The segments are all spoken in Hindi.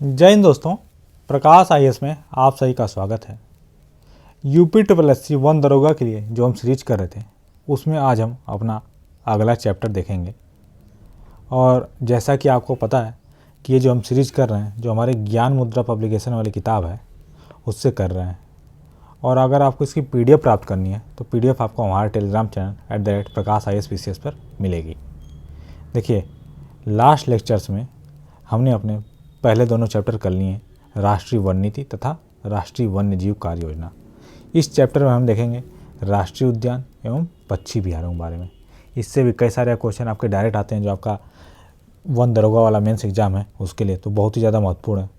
जय हिंद दोस्तों, प्रकाश आईएएस में आप सभी का स्वागत है। यूपी वन दरोगा के लिए जो हम सीरीज कर रहे थे उसमें आज हम अपना अगला चैप्टर देखेंगे। और जैसा कि आपको पता है कि ये जो हम सीरीज कर रहे हैं, जो हमारे ज्ञान मुद्रा पब्लिकेशन वाली किताब है उससे कर रहे हैं। और अगर आपको इसकी पीडीएफ प्राप्त करनी है तो पीडीएफ आपको हमारे टेलीग्राम चैनल @प्रकाश IAS PCS पर मिलेगी। देखिए, लास्ट लेक्चर्स में हमने अपने पहले दोनों चैप्टर कर लिए हैं, राष्ट्रीय वन नीति तथा राष्ट्रीय वन्य जीव कार्य योजना। इस चैप्टर में हम देखेंगे राष्ट्रीय उद्यान एवं पक्षी अभयारण्यों के बारे में। इससे भी कई सारे क्वेश्चन आपके डायरेक्ट आते हैं, जो आपका वन दरोगा वाला मेंस एग्जाम है उसके लिए तो बहुत ही ज़्यादा महत्वपूर्ण है।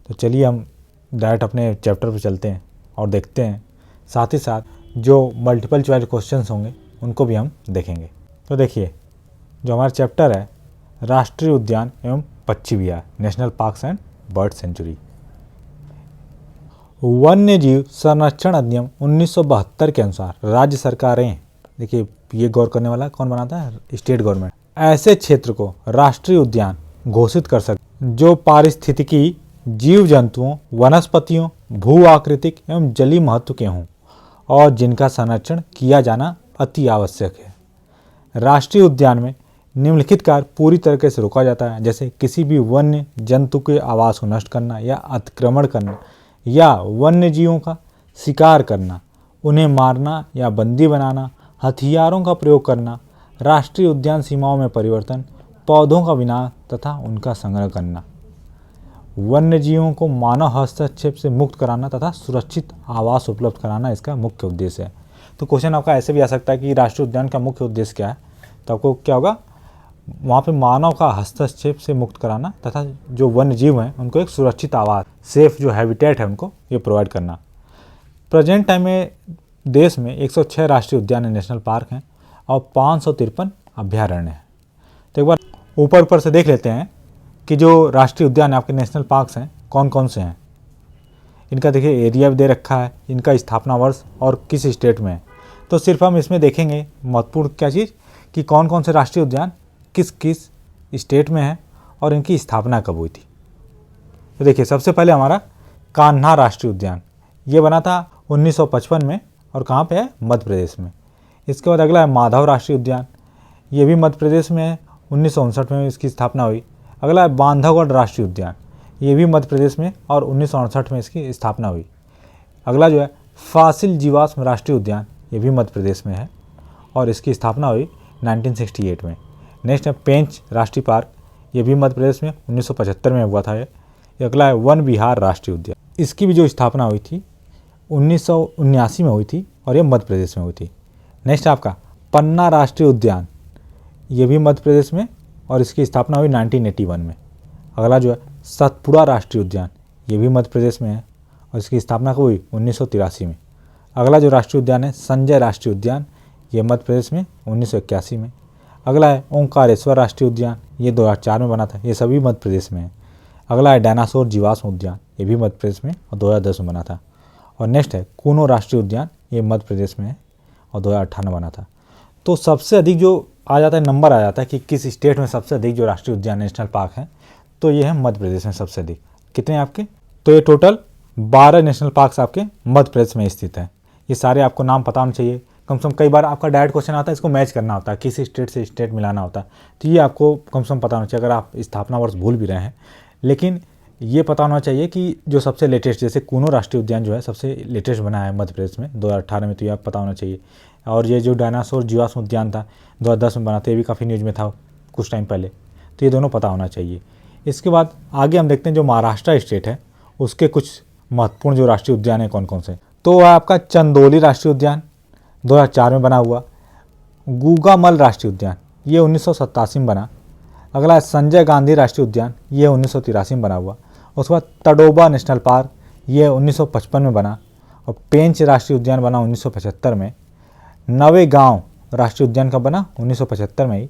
तो चलिए हम डायरेक्ट अपने चैप्टर पर चलते हैं और देखते हैं। साथ ही साथ जो मल्टीपल चॉइस क्वेश्चन होंगे उनको भी हम देखेंगे। तो देखिए, जो हमारा चैप्टर है राष्ट्रीय उद्यान एवं पक्षी अभयारण्य, national parks and bird sanctuary. वन्य जीव संरक्षण अधिनियम 1972 के अनुसार राज्य सरकारें, देखिए ये गौर करने वाला कौन बनाता है, स्टेट गवर्नमेंट, ऐसे क्षेत्र को राष्ट्रीय उद्यान घोषित कर सकते जो पारिस्थितिकी, जीव जंतुओं, वनस्पतियों, भू आकृतिक एवं जलीय महत्व के हों और जिनका संरक्षण किया जाना अति आवश्यक है। राष्ट्रीय उद्यान में निम्नलिखित कार्य पूरी तरीके से रोका जाता है, जैसे किसी भी वन्य जंतु के आवास को नष्ट करना या अतिक्रमण करना या वन्य जीवों का शिकार करना, उन्हें मारना या बंदी बनाना, हथियारों का प्रयोग करना, राष्ट्रीय उद्यान सीमाओं में परिवर्तन, पौधों का विनाश तथा उनका संग्रह करना, वन्य जीवों को मानव हस्तक्षेप से मुक्त कराना तथा सुरक्षित आवास उपलब्ध कराना इसका मुख्य उद्देश्य है। तो क्वेश्चन आपका ऐसे भी आ सकता है कि राष्ट्रीय उद्यान का मुख्य उद्देश्य क्या है, तो आपको क्या होगा, वहाँ पे मानव का हस्तक्षेप से मुक्त कराना तथा जो वन्य जीव हैं उनको एक सुरक्षित आवास, सेफ जो हैबिटेट है उनको ये प्रोवाइड करना। प्रेजेंट टाइम में देश में 106 राष्ट्रीय उद्यान नेशनल पार्क हैं और 553 अभयारण्य हैं। तो एक बार ऊपर से देख लेते हैं कि जो राष्ट्रीय उद्यान आपके नेशनल पार्क्स हैं कौन कौन से हैं। इनका देखिए एरिया भी दे रखा है, इनका स्थापना वर्ष और किस स्टेट में है। तो सिर्फ हम इसमें देखेंगे महत्वपूर्ण क्या चीज़ कि कौन कौन से राष्ट्रीय उद्यान किस किस स्टेट में है और इनकी स्थापना कब हुई थी। तो देखिए, सबसे पहले हमारा कान्हा राष्ट्रीय उद्यान, ये बना था 1955 में और कहाँ पे है, मध्य प्रदेश में। इसके बाद अगला है माधव राष्ट्रीय उद्यान, ये भी मध्य प्रदेश में है, 1959 में इसकी स्थापना हुई। अगला है बांधवगढ़ राष्ट्रीय उद्यान, ये भी मध्य प्रदेश में और 1968 में इसकी स्थापना हुई। अगला जो है फासिल जीवाश्म राष्ट्रीय उद्यान, ये भी मध्य प्रदेश में है और इसकी स्थापना हुई 1968 में। नेक्स्ट है पेंच राष्ट्रीय पार्क, ये भी मध्य प्रदेश में 1975 में हुआ था। ये अगला है वन विहार राष्ट्रीय उद्यान, इसकी भी जो स्थापना हुई थी 1979 में हुई थी और ये मध्य प्रदेश में हुई थी। नेक्स्ट आपका पन्ना राष्ट्रीय उद्यान, ये भी मध्य प्रदेश में और इसकी स्थापना हुई 1981 में। अगला जो है सतपुड़ा राष्ट्रीय उद्यान, ये भी मध्य प्रदेश में है और इसकी स्थापना कब हुई, 1983 में। अगला जो राष्ट्रीय उद्यान है संजय राष्ट्रीय उद्यान, ये मध्य प्रदेश में 1981 में। अगला है ओंकारेश्वर राष्ट्रीय उद्यान, ये 2004 में बना था, ये सभी मध्य प्रदेश में है। अगला है डायनासोर जीवाश्म उद्यान, ये भी मध्य प्रदेश में और 2010 में बना था। और नेक्स्ट है कूनो राष्ट्रीय उद्यान, ये मध्य प्रदेश में है और 2018 में बना था। तो सबसे अधिक जो आ जाता है, नंबर आ जाता है कि किस स्टेट में सबसे अधिक जो राष्ट्रीय उद्यान नेशनल पार्क हैं, तो ये है मध्य प्रदेश में सबसे अधिक। कितने आपके, तो ये टोटल 12 नेशनल पार्क्स आपके मध्य प्रदेश में स्थित हैं। ये सारे आपको नाम पता होना चाहिए, कम से कम कई बार आपका डायरेक्ट क्वेश्चन आता है, इसको मैच करना होता है, किस स्टेट से स्टेट मिलाना होता है। तो ये आपको कम से कम पता होना चाहिए, अगर आप स्थापना वर्ष भूल भी रहे हैं। लेकिन ये पता होना चाहिए कि जो सबसे लेटेस्ट, जैसे कूनो राष्ट्रीय उद्यान जो है सबसे लेटेस्ट बना है मध्य प्रदेश में 2018 में, तो ये आप पता होना चाहिए। और ये जो डायनासोर जीवाश्म उद्यान था 2010 में बना था, ये भी काफ़ी न्यूज़ में था कुछ टाइम पहले, तो ये दोनों पता होना चाहिए। इसके बाद आगे हम देखते हैं जो महाराष्ट्र स्टेट है उसके कुछ महत्वपूर्ण जो राष्ट्रीय उद्यान है कौन कौन से। तो वह आपका चंदौली राष्ट्रीय उद्यान 2004 में बना हुआ। गूगामल राष्ट्रीय उद्यान, ये 1987 में बना। अगला है संजय गांधी राष्ट्रीय उद्यान, ये 1983 में बना हुआ। उसके बाद तडोबा नेशनल पार्क, ये 1955 में बना। और पेंच राष्ट्रीय उद्यान बना 1975 में। नवेगांव राष्ट्रीय उद्यान का बना 1975 में ही।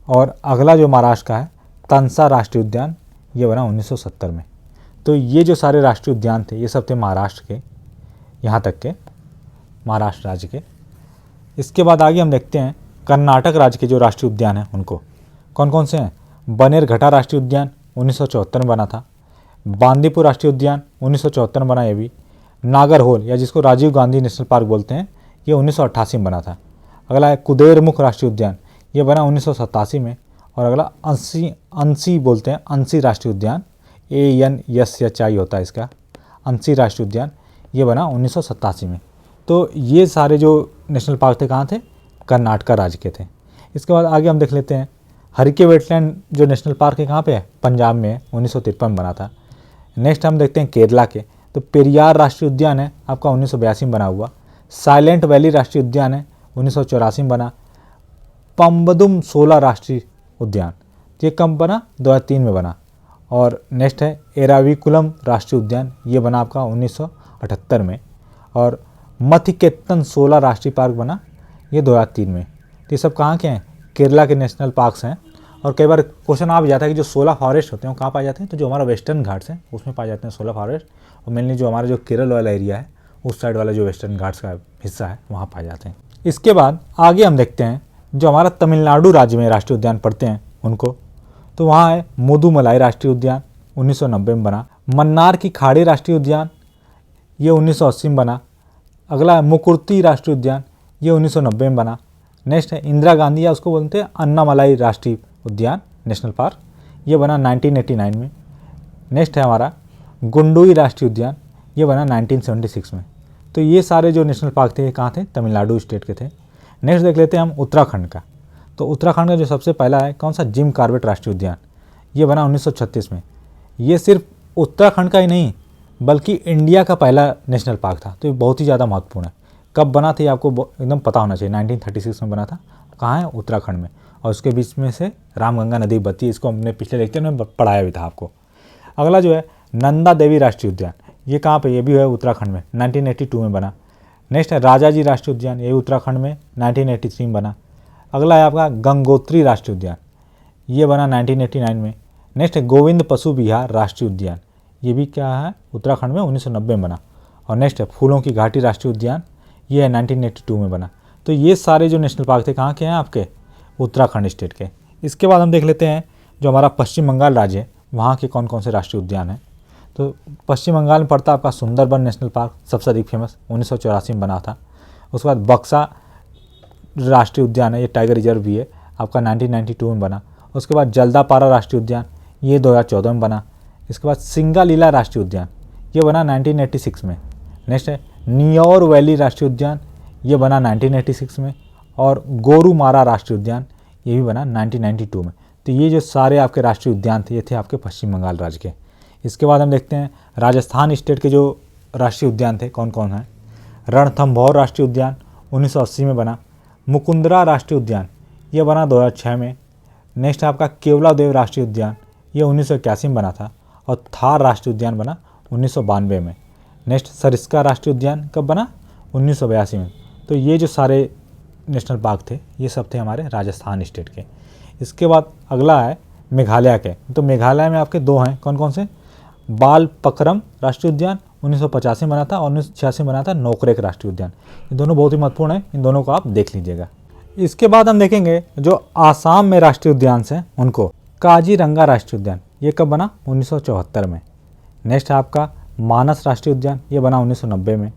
और अगला जो महाराष्ट्र का है तंसा राष्ट्रीय उद्यान, ये बना 1970 में। तो ये जो सारे राष्ट्रीय उद्यान थे ये सब थे महाराष्ट्र के, यहाँ तक के महाराष्ट्र राज्य के। इसके बाद आगे हम देखते हैं कर्नाटक राज्य के जो राष्ट्रीय उद्यान हैं उनको कौन कौन से हैं। बनेरघट्टा राष्ट्रीय उद्यान 1974 में बना था। बांदीपुर राष्ट्रीय उद्यान 1974 में बना, ये भी। नागरहोल या जिसको राजीव गांधी नेशनल पार्क बोलते हैं, ये 1988 में बना था। अगला है कुदेरमुख राष्ट्रीय उद्यान, ये बना 1987 में। और अगला अंसी बोलते हैं, अंसी राष्ट्रीय उद्यान, ANSHI होता है इसका, अंसी राष्ट्रीय उद्यान, ये बना 1987 में। तो ये सारे जो नेशनल पार्क थे कहाँ थे? कर्नाटका राज्य के थे। इसके बाद आगे हम देख लेते हैं हरिके वेटलैंड जो नेशनल पार्क है कहाँ पे है? पंजाब में है, 1953 में बना था। नेक्स्ट हम देखते हैं केरला के, तो पेरियार राष्ट्रीय उद्यान है आपका 1982 में बना हुआ। साइलेंट वैली राष्ट्रीय उद्यान है 1984 में बना। पम्बदुम 16 राष्ट्रीय उद्यान, ये कब बना? 2003 में बना। और नेक्स्ट है एराविकुलम राष्ट्रीय उद्यान, ये बना आपका 1978 में। और मथिकेतन 16 राष्ट्रीय पार्क बना, ये 2003 में। तो ये सब कहाँ के हैं? केरला के नेशनल पार्क्स हैं। और कई बार क्वेश्चन आ भी जाता है कि जो 16 फॉरेस्ट होते हैं वो कहाँ पाए जाते हैं? तो जो हमारा वेस्टर्न घाट्स हैं उसमें पाए जाते हैं 16 फॉरेस्ट। और मेनली जो हमारा जो केरल वाला एरिया है उस साइड वाला जो वेस्टर्न घाट्स का हिस्सा है वहाँ पाए जाते हैं। इसके बाद आगे हम देखते हैं जो हमारा तमिलनाडु राज्य में राष्ट्रीय उद्यान पड़ते हैं उनको, तो वहाँ है मुदुमलाई राष्ट्रीय उद्यान 1990 में बना। मन्नार की खाड़ी राष्ट्रीय उद्यान, ये 1980 में बना। अगला है मुकुर्ती राष्ट्रीय उद्यान, ये 1990 में बना। नेक्स्ट है इंदिरा गांधी या उसको बोलते हैं अन्नामलाई राष्ट्रीय उद्यान नेशनल पार्क, ये बना 1989 में। नेक्स्ट है हमारा गुंडुई राष्ट्रीय उद्यान, ये बना 1976 में। तो ये सारे जो नेशनल पार्क थे ये कहाँ थे? तमिलनाडु स्टेट के थे। नेक्स्ट देख लेते हैं हम उत्तराखंड का, तो उत्तराखंड का जो सबसे पहला है कौन सा? जिम कॉर्बेट राष्ट्रीय उद्यान, ये बना 1936 में। ये सिर्फ उत्तराखंड का ही नहीं बल्कि इंडिया का पहला नेशनल पार्क था, तो ये बहुत ही ज़्यादा महत्वपूर्ण है। कब बना था ये आपको एकदम पता होना चाहिए, 1936 में बना था। कहाँ है? उत्तराखंड में। और उसके बीच में से रामगंगा नदी बहती है, इसको हमने पिछले लेक्चर में पढ़ाया भी था आपको। अगला जो है नंदा देवी राष्ट्रीय उद्यान, ये कहाँ पे? ये भी है उत्तराखंड में, 1982 में बना। नेक्स्ट है राजाजी राष्ट्रीय उद्यान, ये उत्तराखंड में 1983 में बना। अगला है आपका गंगोत्री राष्ट्रीय उद्यान, ये बना 1989 में। नेक्स्ट है गोविंद पशु विहार राष्ट्रीय उद्यान, ये भी क्या है? उत्तराखंड में 1990 में बना। और नेक्स्ट है फूलों की घाटी राष्ट्रीय उद्यान, ये है 1982 में बना। तो ये सारे जो नेशनल पार्क थे कहाँ के हैं? आपके उत्तराखंड स्टेट के। इसके बाद हम देख लेते हैं जो हमारा पश्चिम बंगाल राज्य है वहाँ के कौन कौन से राष्ट्रीय उद्यान हैं। तो पश्चिम बंगाल में पड़ता है आपका सुंदरबन नेशनल पार्क, सबसे अधिक फेमस, 1984 में बना था। उसके बाद बक्सा राष्ट्रीय उद्यान है, ये टाइगर रिजर्व भी है, आपका 1992 में बना। उसके बाद जल्दापारा राष्ट्रीय उद्यान, ये 2014 में बना। इसके बाद सिंगालीला राष्ट्रीय उद्यान, ये बना 1986 में। नेक्स्ट है नियोर वैली राष्ट्रीय उद्यान, ये बना 1986 में। और गोरुमारा राष्ट्रीय उद्यान, ये भी बना 1992 में। तो ये जो सारे आपके राष्ट्रीय उद्यान थे ये थे आपके पश्चिम बंगाल राज्य के। इसके बाद हम देखते हैं राजस्थान स्टेट के जो राष्ट्रीय उद्यान थे कौन कौन हैं। रणथंभौर राष्ट्रीय उद्यान 1980 में बना। मुकुंदरा राष्ट्रीय उद्यान, ये बना 2006 में। नेक्स्ट आपका केवलादेव राष्ट्रीय उद्यान, ये 1981 में बना था। और थार राष्ट्रीय उद्यान बना 1992 में। नेक्स्ट सरिस्का राष्ट्रीय उद्यान कब बना? 1982 में। तो ये जो सारे नेशनल पार्क थे ये सब थे हमारे राजस्थान स्टेट के। इसके बाद अगला है मेघालय के, तो मेघालय में आपके दो हैं, कौन कौन से? बालपक्रम राष्ट्रीय उद्यान 1985 में बना था और 1986 में बना था नोकरेक राष्ट्रीय उद्यान। ये दोनों बहुत ही महत्वपूर्ण हैं, इन दोनों को आप देख लीजिएगा। इसके बाद हम देखेंगे जो आसाम में राष्ट्रीय उद्यान हैं उनको। काजीरंगा राष्ट्रीय उद्यान, ये कब बना? 1974 में। नेक्स्ट है आपका मानस राष्ट्रीय उद्यान, ये बना 1990 में।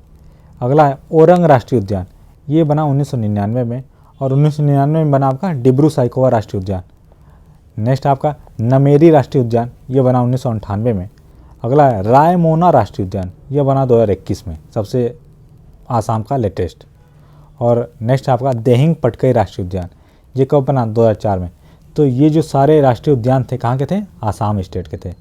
अगला है ओरंग राष्ट्रीय उद्यान, ये बना 1999 में। और 1999 में बना आपका डिब्रू साइखोवा राष्ट्रीय उद्यान। नेक्स्ट आपका नमेरी राष्ट्रीय उद्यान, ये बना 1998 में। अगला है रायमोना राष्ट्रीय उद्यान, ये बना 2021 में, सबसे आसाम का लेटेस्ट। और नेक्स्ट आपका देहिंग पटकई राष्ट्रीय उद्यान, ये कब बना? 2004 में। तो ये जो सारे राष्ट्रीय उद्यान थे कहाँ के थे? आसाम स्टेट के थे।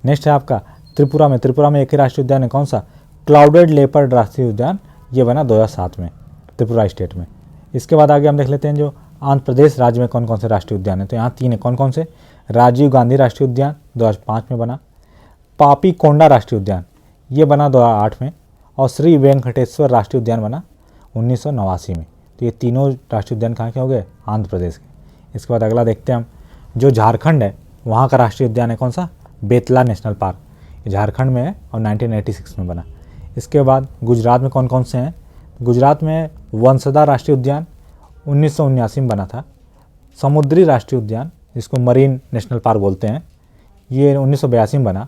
नेक्स्ट है आपका त्रिपुरा में, त्रिपुरा में एक ही राष्ट्रीय उद्यान है, कौन सा? क्लाउडेड लेपर्ड राष्ट्रीय उद्यान, ये बना 2007 में त्रिपुरा स्टेट में। इसके बाद आगे हम देख लेते हैं जो आंध्र प्रदेश राज्य में कौन कौन से राष्ट्रीय उद्यान हैं। तो यहाँ तीन है, कौन कौन से? राजीव गांधी राष्ट्रीय उद्यान 2005 में बना। पापी कोंडा राष्ट्रीय उद्यान, ये बना 2008 में। और श्री वेंकटेश्वर राष्ट्रीय उद्यान बना 1989 में। तो ये तीनों राष्ट्रीय उद्यान कहाँ के हो गए? आंध्र प्रदेश के। इसके बाद अगला देखते हैं हम जो झारखंड है वहाँ का राष्ट्रीय उद्यान है कौन सा? बेतला नेशनल पार्क, झारखंड में है और 1986 में बना। इसके बाद गुजरात में कौन कौन से हैं? गुजरात में वंसदा राष्ट्रीय उद्यान 1979 में बना था। समुद्री राष्ट्रीय उद्यान जिसको मरीन नेशनल पार्क बोलते हैं, ये 1982 में बना।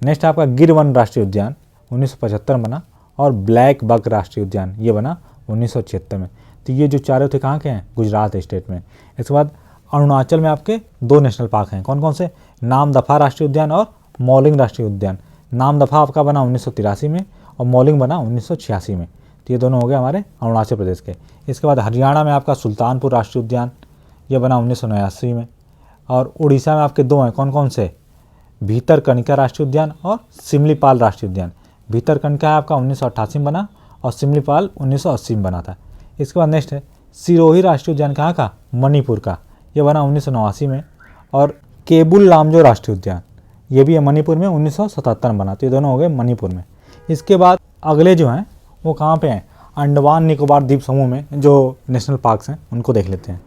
नेक्स्ट आपका गिर वन राष्ट्रीय उद्यान 1975 में बना, और ब्लैक बक राष्ट्रीय उद्यान ये बना 1976 में। तो ये जो चारों थे कहाँ के हैं, गुजरात स्टेट में। इसके बाद अरुणाचल में आपके 2 नेशनल पार्क हैं, कौन कौन से, नामदफा राष्ट्रीय उद्यान और मौलिंग राष्ट्रीय उद्यान। नामदफा आपका बना 1983 में और मौलिंग बना 1986 में। तो ये दोनों हो गए हमारे अरुणाचल प्रदेश के। इसके बाद हरियाणा में आपका सुल्तानपुर राष्ट्रीय उद्यान ये बना 1989 में, और उड़ीसा में आपके 2 हैं, कौन कौन से, भीतरकनिका राष्ट्रीय उद्यान और सिमलीपाल राष्ट्रीय उद्यान। भीतरकनिका है आपका 1988 में बना और सिमलीपाल 1980 में बना था। इसके बाद नेक्स्ट है सिरोही राष्ट्रीय उद्यान, कहाँ का, मणिपुर का, ये बना 1989 में, और केबुल लामजो राष्ट्रीय उद्यान ये भी है मणिपुर में, 1977 में बना। तो ये दोनों हो गए मणिपुर में। इसके बाद अगले जो हैं वो कहाँ पे हैं, अंडमान निकोबार द्वीप समूह में जो नेशनल पार्क्स हैं उनको देख लेते हैं।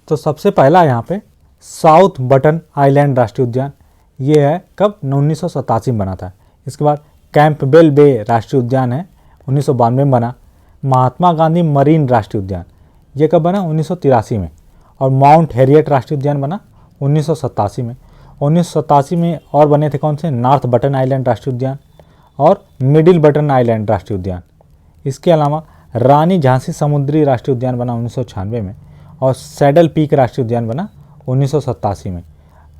तो सबसे पहला यहाँ पे साउथ बटन आइलैंड राष्ट्रीय उद्यान, ये है कब, 1987 में बना था। इसके बाद कैंपबेल बे राष्ट्रीय उद्यान है 1992 में बना। महात्मा गांधी मरीन राष्ट्रीय उद्यान ये कब बना, 1983 में। और माउंट हैरियट राष्ट्रीय उद्यान बना 1987 में। 1987 में और बने थे कौन से, नॉर्थ बटन आइलैंड राष्ट्रीय उद्यान और मिडिल बटन आइलैंड राष्ट्रीय उद्यान। इसके अलावा रानी झांसी समुद्री राष्ट्रीय उद्यान बना 1996 में, और सैडल पीक राष्ट्रीय उद्यान बना 1987 में।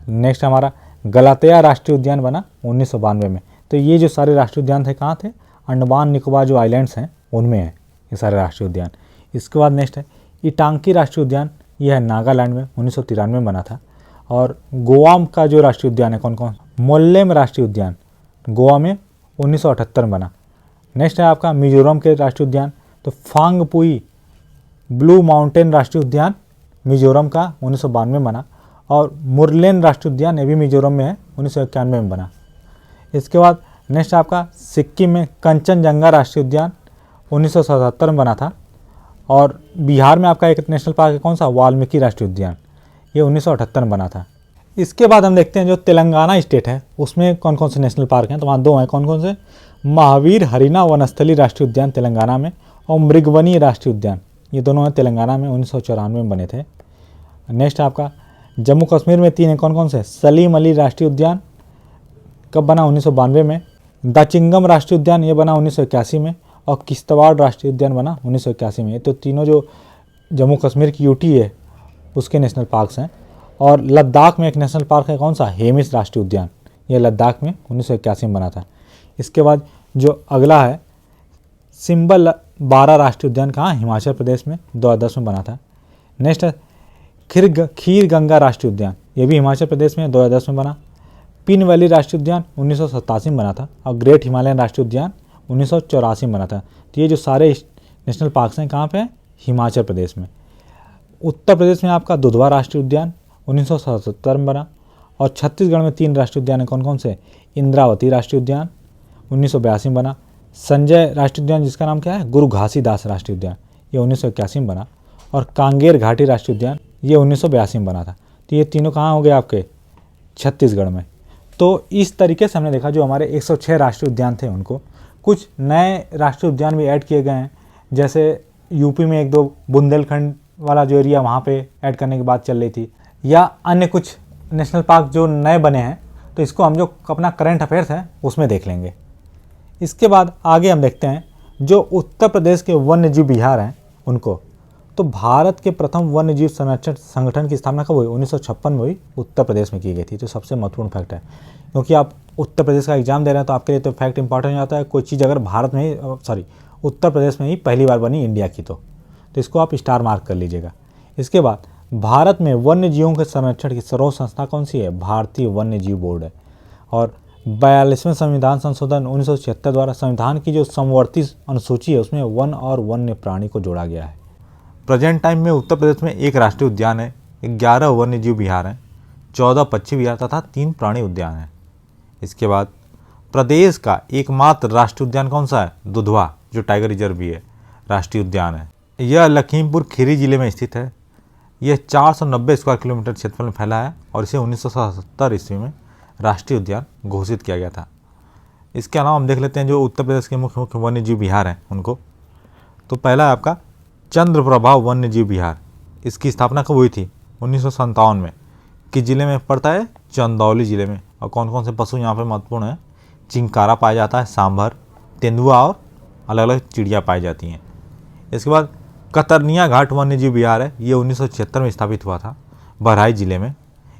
नेक्स्ट हमारा गलातिया राष्ट्रीय उद्यान बना 1992 में। तो ये जो सारे राष्ट्रीय उद्यान थे कहाँ थे, अंडमान निकोबार जो आइलैंड्स हैं उनमें है ये सारे राष्ट्रीय उद्यान। इसके बाद नेक्स्ट है इटांकी राष्ट्रीय उद्यान, ये है नागालैंड में, 1993 में बना था। और गोवा का जो राष्ट्रीय उद्यान है कौन कौन, मोल्लेम राष्ट्रीय उद्यान गोवा में 1978 में बना। नेक्स्ट है आपका मिजोरम के राष्ट्रीय उद्यान, तो फांगपुई ब्लू माउंटेन राष्ट्रीय उद्यान मिजोरम का 1992 में बना, और मुरलेन राष्ट्रीय उद्यान ये भी मिजोरम में है, 1991 में बना। इसके बाद नेक्स्ट आपका सिक्किम में कंचनजंगा राष्ट्रीय उद्यान 1977 में बना था। और बिहार में आपका एक नेशनल पार्क है कौन सा, वाल्मीकि राष्ट्रीय उद्यान, ये 1978 में बना था। इसके बाद हम देखते हैं जो तेलंगाना स्टेट है उसमें कौन कौन से नेशनल पार्क हैं। तो वहाँ 2 हैं, कौन कौन से, महावीर हरिना वनस्थली राष्ट्रीय उद्यान तेलंगाना में, और मृगवनी राष्ट्रीय उद्यान ये दोनों हैं तेलंगाना में, 1994 में बने थे। नेक्स्ट आपका जम्मू कश्मीर में 3 हैं, कौन कौन से, सलीम अली राष्ट्रीय उद्यान कब बना, 1992 में। दाचिंगम राष्ट्रीय उद्यान ये बना 1981 में, और किश्तवाड़ राष्ट्रीय उद्यान बना 1981 में। तो तीनों जो जम्मू कश्मीर की यूटी है उसके नेशनल पार्क्स हैं। और लद्दाख में एक नेशनल पार्क है कौन सा, हेमिस राष्ट्रीय उद्यान, ये लद्दाख में 1981 में बना था। इसके बाद जो अगला है सिंबल 12 राष्ट्रीय उद्यान, कहाँ, हिमाचल प्रदेश में, 2010 में बना था। नेक्स्ट है खीर गंगा राष्ट्रीय उद्यान, ये भी हिमाचल प्रदेश में 2010 में बना। पिन वैली राष्ट्रीय उद्यान 1987 में बना था, और ग्रेट हिमालयन राष्ट्रीय उद्यान 1984 में बना था। तो ये जो सारे नेशनल पार्क्स हैं कहाँ पे हैं, हिमाचल प्रदेश में। उत्तर प्रदेश में आपका दुधवा राष्ट्रीय उद्यान 1977 में बना, और छत्तीसगढ़ में 3 राष्ट्रीय उद्यान हैं, कौन कौन से, इंद्रावती राष्ट्रीय उद्यान 1982 में बना, संजय राष्ट्रीय उद्यान जिसका नाम क्या है, गुरु घासीदास राष्ट्रीय उद्यान ये 1981 में बना, और कांगेर घाटी राष्ट्रीय उद्यान ये 1982 में बना था। तो ये तीनों कहाँ हो गए आपके, छत्तीसगढ़ में। तो इस तरीके से हमने देखा जो हमारे 106 राष्ट्रीय उद्यान थे उनको, कुछ नए राष्ट्रीय उद्यान भी ऐड किए गए हैं, जैसे यूपी में 1-2 बुंदेलखंड वाला जो एरिया वहाँ पे ऐड करने की बात चल रही थी, या अन्य कुछ नेशनल पार्क जो नए बने हैं। तो इसको हम जो अपना करंट अफेयर्स है उसमें देख लेंगे। इसके बाद आगे हम देखते हैं जो उत्तर प्रदेश के वन्य जीव विहार हैं उनको। तो भारत के प्रथम वन्य जीव संरक्षण संगठन की स्थापना कब हुई, 1956 में हुई, उत्तर प्रदेश में की गई थी। तो सबसे महत्वपूर्ण फैक्ट है, क्योंकि आप उत्तर प्रदेश का एग्जाम दे रहे हैं तो आपके लिए तो फैक्ट इंपॉर्टेंट हो जाता है। कोई चीज़ अगर भारत में ही उत्तर प्रदेश में ही पहली बार बनी इंडिया की, तो इसको आप स्टार मार्क कर लीजिएगा। इसके बाद भारत में वन्य जीवों के संरक्षण की सर्वोच्च संस्था कौन सी है, भारतीय वन्य जीव बोर्ड है। और 42वें संविधान संशोधन 1976 द्वारा संविधान की जो समवर्ती अनुसूची है उसमें वन और वन्य प्राणी को जोड़ा गया है। प्रेजेंट टाइम में उत्तर प्रदेश में 1 राष्ट्रीय उद्यान है, 11 वन्य जीव विहार हैं, 14 पक्षी विहार तथा 3 प्राणी उद्यान हैं। इसके बाद प्रदेश का एकमात्र राष्ट्रीय उद्यान कौन सा है, दुधवा, जो टाइगर रिजर्व भी है, राष्ट्रीय उद्यान है। यह लखीमपुर खीरी जिले में स्थित है। यह 490 स्क्वायर किलोमीटर क्षेत्रफल में फैला है, और इसे 1977 ईस्वी में राष्ट्रीय उद्यान घोषित किया गया था। इसके अलावा हम देख लेते हैं जो उत्तर प्रदेश के मुख्य मुख्य वन्य जीव विहार हैं उनको। तो पहला है आपका चंद्रप्रभा वन्य जीव विहार। इसकी स्थापना कब हुई थी, 1957 में। किस जिले में पड़ता है, चंदौली जिले में। और कौन कौन से पशु यहाँ पे महत्वपूर्ण हैं, चिंकारा पाया जाता है, सांभर, तेंदुआ और अलग अलग चिड़िया पाई जाती हैं। इसके बाद कतरनिया घाट वन्य जीव विहार है, ये 1976 में स्थापित हुआ था बहराइच जिले में।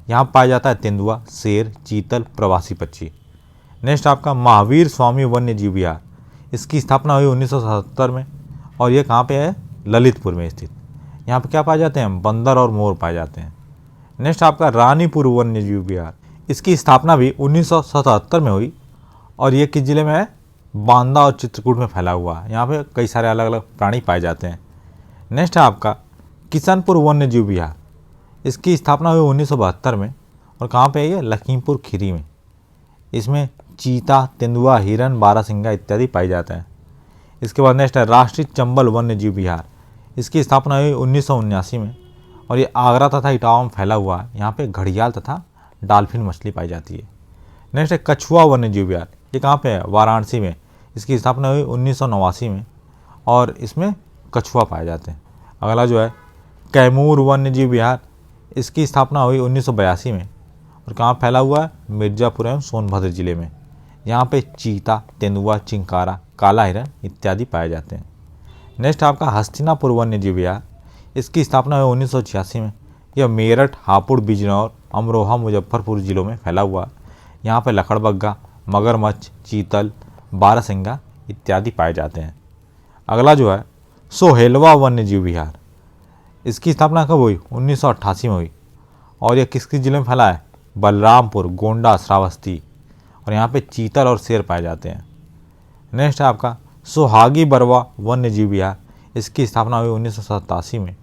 यहाँ पाया जाता है तेंदुआ, शेर, चीतल, प्रवासी पक्षी। नेक्स्ट आपका महावीर स्वामी वन्य जीव विहार, इसकी स्थापना हुई 1977 में और ये कहाँ पे है? ललितपुर में स्थित। यहाँ पे क्या पाए जाते हैं? बंदर और मोर पाए जाते हैं। नेक्स्ट आपका रानीपुर वन्य जीव विहार, इसकी स्थापना भी 1977 में हुई और ये किस जिले में है? बांदा और चित्रकूट में फैला हुआ है। यहाँ पे कई सारे अलग अलग प्राणी पाए जाते हैं। नेक्स्ट है आपका किशनपुर वन्य जीव विहार, इसकी स्थापना हुई 1972 में और कहाँ पे है ये? लखीमपुर खीरी में। इसमें चीता, तेंदुआ, हिरन, बारहसिंगा इत्यादि पाए जाते हैं। इसके बाद नेक्स्ट है राष्ट्रीय चंबल वन्य जीव विहार, इसकी स्थापना हुई 1979 में और ये आगरा तथा इटावा में फैला हुआ है। यहाँ पे घड़ियाल तथा डॉल्फिन मछली पाई जाती है। नेक्स्ट है कछुआ वन्य जीव विहार, ये कहाँ पे है? वाराणसी में। इसकी स्थापना हुई 1989 में और इसमें कछुआ पाए जाते हैं। अगला जो है कैमूर वन्य जीव विहार, इसकी स्थापना हुई 1982 में और कहाँ फैला हुआ है? मिर्ज़ापुर एवं सोनभद्र जिले में। यहाँ पे चीता, तेंदुआ, चिंकारा, काला हिरन इत्यादि पाए जाते हैं। नेक्स्ट आपका हस्तिनापुर वन्य जीव विहार, इसकी स्थापना हुई 1986 में। यह मेरठ, हापुड़, बिजनौर, अमरोहा, मुजफ्फरपुर जिलों में फैला हुआ है। यहाँ पे लकड़बग्गा, मगरमच्छ, चीतल, बारहसिंगा इत्यादि पाए जाते हैं। अगला जो है सोहेलवा वन्य जीव विहार, इसकी स्थापना कब हुई? 1988 में हुई और यह किस जिले में फैला है? बलरामपुर, गोंडा, श्रावस्ती और यहाँ पे चीतल और शेर पाए जाते हैं। नेक्स्ट है आपका सोहागी बरवा वन्य जीव विहार, इसकी स्थापना हुई 1987 में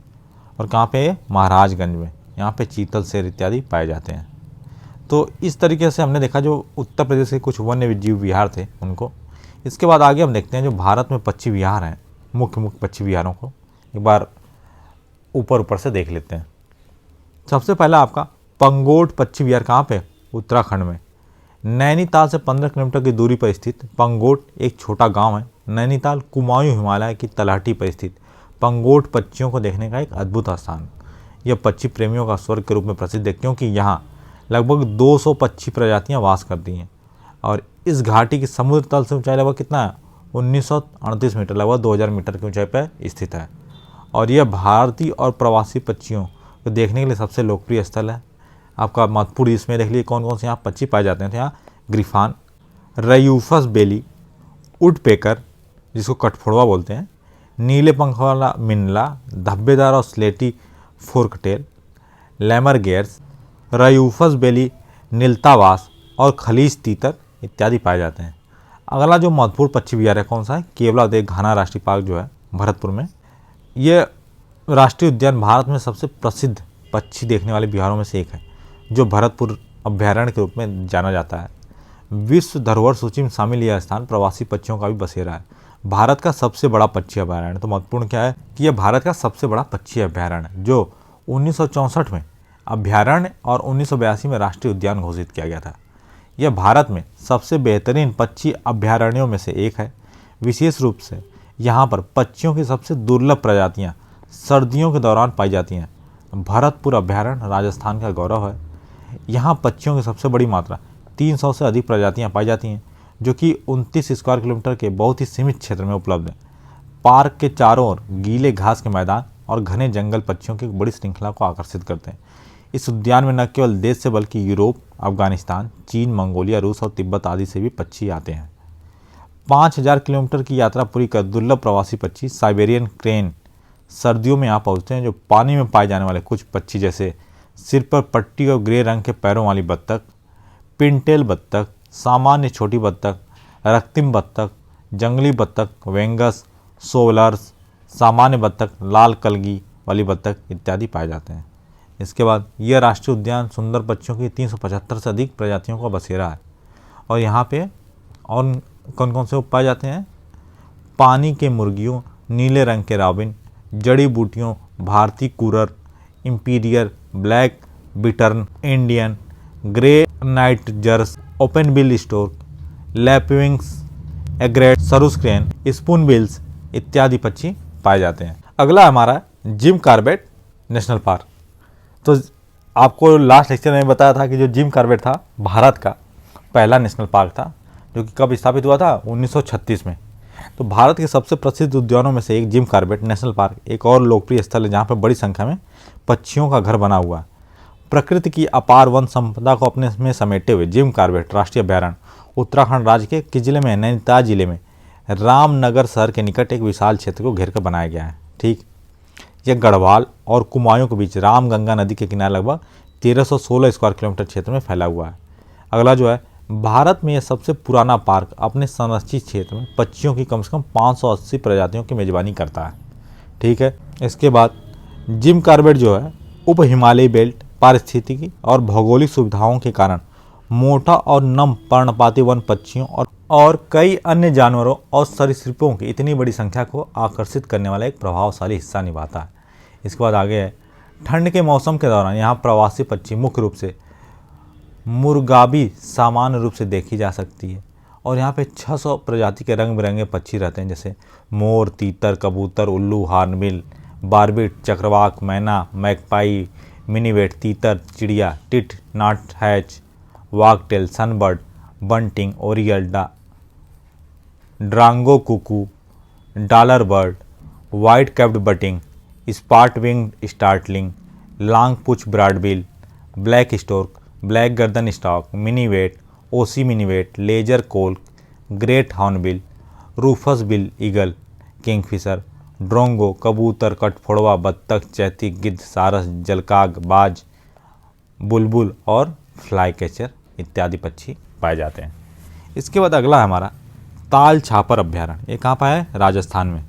और कहाँ पे? महाराजगंज में। यहाँ पे चीतल, शेर इत्यादि पाए जाते हैं। तो इस तरीके से हमने देखा जो उत्तर प्रदेश के कुछ वन्य जीव विहार थे उनको। इसके बाद आगे हम देखते हैं जो भारत में पक्षी विहार हैं, मुख्य मुख्य पक्षी विहारों को एक बार ऊपर से देख लेते हैं। सबसे पहला आपका पंगोट पक्षी विहार कहाँ पे? उत्तराखंड में। नैनीताल से 15 किलोमीटर की दूरी पर स्थित पंगोट एक छोटा गांव है। नैनीताल कुमाऊं हिमालय की तलहटी पर स्थित पंगोट पक्षियों को देखने का एक अद्भुत स्थान। यह पक्षी प्रेमियों का स्वर्ग के रूप में प्रसिद्ध है क्योंकि यहाँ लगभग 200 पक्षी प्रजातियाँ वास करती हैं और इस घाटी की समुद्र तल से ऊंचाई लगभग कितना है? 1938 मीटर, लगभग 2000 मीटर की ऊंचाई पर स्थित है और यह भारतीय और प्रवासी पक्षियों को देखने के लिए सबसे लोकप्रिय स्थल है। आपका महत्वपूर्ण इसमें देख लीजिए कौन कौन से यहाँ पक्षी पाए जाते हैं। तो यहाँ ग्रिफान, रयूफस बेली, वुडपेकर जिसको कठफोड़वा बोलते हैं, नीले पंख वाला मिनला, धब्बेदार और स्लेटी फोर्कटेल, लैमरगेयर्स, रयूफस बेली, नीलतावास और खलीज तीतर इत्यादि पाए जाते हैं। अगला जो महत्वपूर्ण पक्षी विहार है कौन सा है? केवलादेव घना राष्ट्रीय पार्क जो है भरतपुर में। ये राष्ट्रीय उद्यान भारत में सबसे प्रसिद्ध पक्षी देखने वाले विहारों में से एक है जो भरतपुर अभ्यारण्य के रूप में जाना जाता है। विश्व धरोहर सूची में शामिल यह स्थान प्रवासी पक्षियों का भी बसेरा है। भारत का सबसे बड़ा पक्षी अभ्यारण्य। तो महत्वपूर्ण क्या है कि यह भारत का सबसे बड़ा पक्षी अभ्यारण्य जो 1964 में अभ्यारण्य और 1982 में राष्ट्रीय उद्यान घोषित किया गया था। यह भारत में सबसे बेहतरीन पक्षी अभ्यारण्यों में से एक है। विशेष रूप से यहाँ पर पक्षियों की सबसे दुर्लभ प्रजातियाँ सर्दियों के दौरान पाई जाती हैं। भरतपुर अभ्यारण्य राजस्थान का गौरव है। यहाँ पक्षियों की सबसे बड़ी मात्रा 300 से अधिक प्रजातियाँ पाई जाती हैं जो कि 29 स्क्वायर किलोमीटर के बहुत ही सीमित क्षेत्र में उपलब्ध है। पार्क के चारों ओर गीले घास के मैदान और घने जंगल पक्षियों की एक बड़ी श्रृंखला को आकर्षित करते हैं। इस उद्यान में न केवल देश से बल्कि यूरोप, अफगानिस्तान, चीन, मंगोलिया, रूस और तिब्बत आदि से भी पक्षी आते हैं। 5000 किलोमीटर की यात्रा पूरी कर दुर्लभ प्रवासी पक्षी साइबेरियन क्रेन सर्दियों में यहाँ पहुँचते हैं। जो पानी में पाए जाने वाले कुछ पक्षी जैसे सिर पर पट्टी और ग्रे रंग के पैरों वाली बत्तख, पिनटेल बत्तख, सामान्य छोटी बत्तख, रक्तिम बत्तख, जंगली बत्तख, वेंगस, सोवलर्स, सामान्य बत्तख, लाल कलगी वाली बत्तख इत्यादि पाए जाते हैं। इसके बाद यह राष्ट्रीय उद्यान सुंदर पक्षियों की 375 से अधिक प्रजातियों का बसेरा है। और यहाँ पे और कौन कौन से पाए जाते हैं? पानी के मुर्गियों, नीले रंग के रॉबिन, जड़ी बूटियों, भारतीय कुरर, imperial, black bittern, Indian grey night जर्स, open bill stork, lapwings, egret, sarus crane, spoon bills इत्यादि पक्षी पाए जाते हैं। अगला हमारा जिम कॉर्बेट नेशनल पार्क। तो आपको लास्ट लेक्चर में बताया था कि जो जिम कॉर्बेट था भारत का पहला नेशनल पार्क था जो कि कब स्थापित हुआ था, 1936 में। तो भारत के सबसे प्रसिद्ध उद्यानों में से एक जिम कॉर्बेट नेशनल पार्क एक और लोकप्रिय स्थल है, जहाँ पर बड़ी संख्या में पक्षियों का घर बना हुआ है। प्रकृति की अपार वन संपदा को अपने में समेटे हुए जिम कॉर्बेट राष्ट्रीय अभ्यारण्य उत्तराखंड राज्य के किस जिले में है? नैनीताल जिले में रामनगर शहर के निकट एक विशाल क्षेत्र को घेर कर बनाया गया है। ठीक, यह गढ़वाल और कुमाऊं के बीच रामगंगा नदी के किनारे लगभग 1316 स्क्वायर किलोमीटर क्षेत्र में फैला हुआ है। अगला जो है, भारत में यह सबसे पुराना पार्क अपने संरक्षित क्षेत्र में पक्षियों की कम से कम 580 प्रजातियों की मेजबानी करता है। ठीक है, इसके बाद जिम कॉर्बेट जो है उप हिमालयी बेल्ट, पारिस्थितिकी और भौगोलिक सुविधाओं के कारण मोटा और नम पर्णपाती वन पक्षियों और कई अन्य जानवरों और सरीसृपों की इतनी बड़ी संख्या को आकर्षित करने वाला एक प्रभावशाली हिस्सा निभाता है। इसके बाद आगे है, ठंड के मौसम के दौरान यहाँ प्रवासी पक्षी मुख्य रूप से मुर्गाबी सामान्य रूप से देखी जा सकती है और यहाँ पे 600 प्रजाति के रंग बिरंगे पक्षी रहते हैं, जैसे मोर, तीतर, कबूतर, उल्लू, हार्नबिल, बारबीट, चक्रवाक, मैना, मैकपाई, मिनीवेट, तीतर, चिड़िया, tit, nuthatch, wagtail, sunbird, bunting, oriole, drongo cuckoo, dollar bird, white capped bunting, spot winged starling, long पुच ब्रॉडबिल, ब्लैक स्टोर्क, ब्लैक गर्दन स्टॉक, मिनीवेट, ओसी minivet, lesser coucal, great hornbill, rufous bill eagle, kingfisher, drongo, कबूतर, कठफोड़वा, बत्तख, चैती, गिद्ध, सारस, जलकाग, बाज, बुलबुल और फ्लाई कैचर इत्यादि पक्षी पाए जाते हैं। इसके बाद अगला है हमारा ताल छापर अभ्यारण्य। ये कहाँ पाया है? राजस्थान में।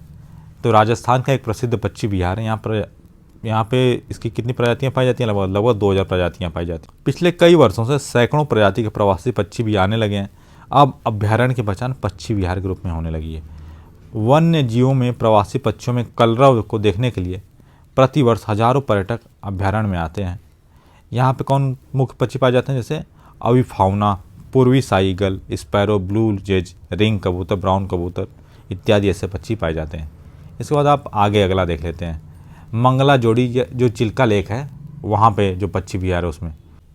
तो राजस्थान का एक प्रसिद्ध पक्षी विहार है। यहाँ पे इसकी कितनी प्रजातियाँ पाई जाती हैं? लगभग 2000 प्रजातियाँ पाई जाती हैं। पिछले कई वर्षों से सैकड़ों प्रजाति के प्रवासी पक्षी भी आने लगे हैं। अब अभ्यारण्य की पहचान पक्षी विहार के रूप में होने लगी है। वन्य जीवों में प्रवासी पक्षियों में कलरव को देखने के लिए प्रतिवर्ष हजारों पर्यटक अभ्यारण्य में आते हैं। यहाँ पे कौन मुख्य पक्षी पाए जाते हैं? जैसे अविफाउना, पूर्वी साई eagle, sparrow, blue jays, ring कबूतर, ब्राउन कबूतर इत्यादि ऐसे पक्षी पाए जाते हैं। इसके बाद आप आगे अगला देख लेते हैं। मंगला जोड़ी जो चिल्का लेक है, वहाँ पे जो पक्षी विहार है उसमें